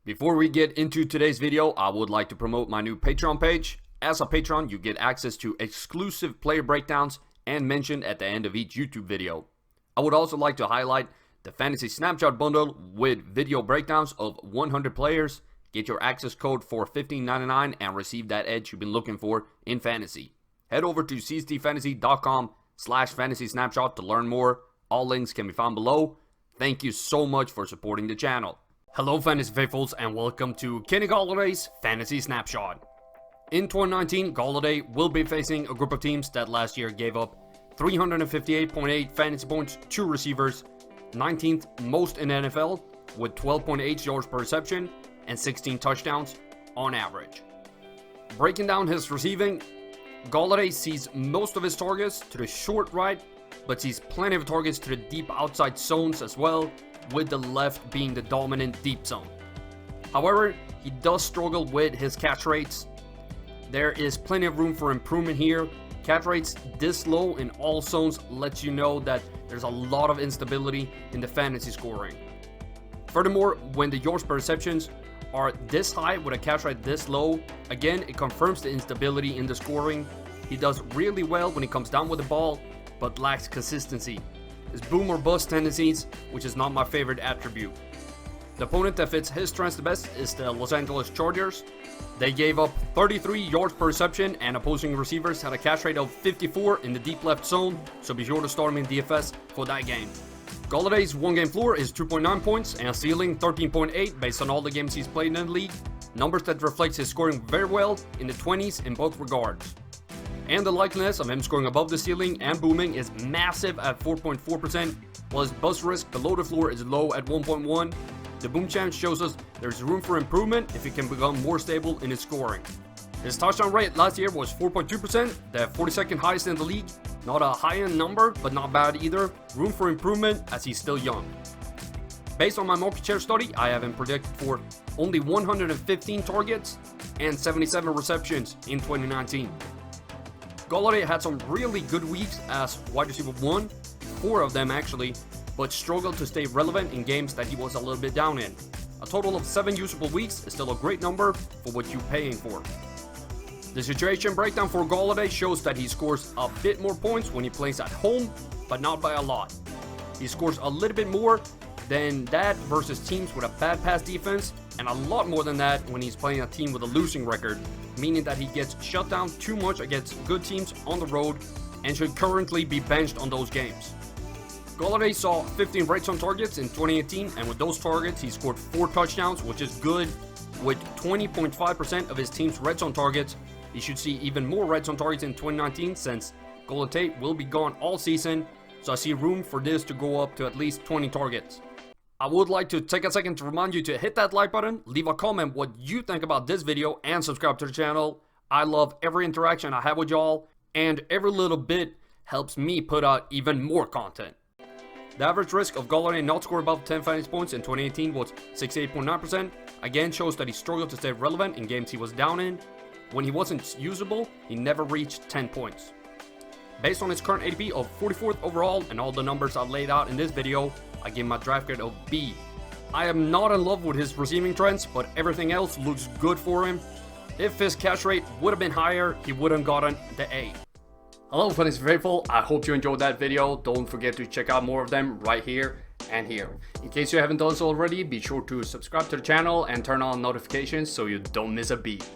Before we get into today's video, I would like to promote my new Patreon page. As a patron, you get access to exclusive player breakdowns and mentioned at the end of each YouTube video. I would also like to highlight the Fantasy Snapshot bundle with video breakdowns of 100 players. Get your access code for $15.99 and receive that edge you've been looking for in fantasy. Head over to cstfantasy.com/fantasy snapshot to learn more. All links can be found below. Thank you so much for supporting the channel. Hello fantasy faithfuls and welcome to Kenny Galladay's Fantasy Snapshot. In 2019, Golladay will be facing a group of teams that last year gave up 358.8 fantasy points to receivers, 19th most in NFL with 12.8 yards per reception and 16 touchdowns on average. Breaking down his receiving, Golladay sees most of his targets to the short right, but sees plenty of targets to the deep outside zones as well, with the left being the dominant deep zone. However, he does struggle with his catch rates. There is plenty of room for improvement here. Catch rates this low in all zones lets you know that there's a lot of instability in the fantasy scoring. Furthermore, when the yards per receptions are this high with a catch rate this low, again, it confirms the instability in the scoring. He does really well when he comes down with the ball, but lacks consistency. His boom or bust tendencies, which is not my favorite attribute. The opponent that fits his strengths the best is the Los Angeles Chargers. They gave up 33 yards per reception and opposing receivers had a catch rate of 54 in the deep left zone, so be sure to start him in DFS for that game. Galladay's one-game floor is 2.9 points and a ceiling 13.8 based on all the games he's played in the league. Numbers that reflects his scoring very well in the 20s in both regards. And the likeliness of him scoring above the ceiling and booming is massive at 4.4%, while his bust risk below the floor is low at 1.1. The boom chance shows us there's room for improvement if he can become more stable in his scoring. His touchdown rate last year was 4.2%, the 42nd highest in the league. Not a high-end number, but not bad either. Room for improvement as he's still young. Based on my market share study, I have him predicted for only 115 targets and 77 receptions in 2019. Golladay had some really good weeks as wide receiver 1, 4 of them actually, but struggled to stay relevant in games that he was a little bit down in. A total of 7 usable weeks is still a great number for what you're paying for. The situation breakdown for Golladay shows that he scores a bit more points when he plays at home, but not by a lot. He scores a little bit more than that versus teams with a bad pass defense, and a lot more than that when he's playing a team with a losing record, meaning that he gets shut down too much against good teams on the road and should currently be benched on those games. Golladay saw 15 red zone targets in 2018, and with those targets he scored 4 touchdowns, which is good. With 20.5% of his team's red zone targets, he should see even more red zone targets in 2019 since Golladay will be gone all season, so I see room for this to go up to at least 20 targets. I would like to take a second to remind you to hit that like button, leave a comment what you think about this video, and subscribe to the channel. I love every interaction I have with y'all, and every little bit helps me put out even more content. The average risk of Golladay not score above 10 fantasy points in 2018 was 68.9%. Again, shows that he struggled to stay relevant in games he was down in. When he wasn't usable, he never reached 10 points. Based on his current ADP of 44th overall and all the numbers I laid out in this video, I give him a draft grade of B. I am not in love with his receiving trends, but everything else looks good for him. If his catch rate would have been higher, he would have gotten the A. Hello fantasy faithful, I hope you enjoyed that video. Don't forget to check out more of them right here and here. In case you haven't done so already, be sure to subscribe to the channel and turn on notifications so you don't miss a beat.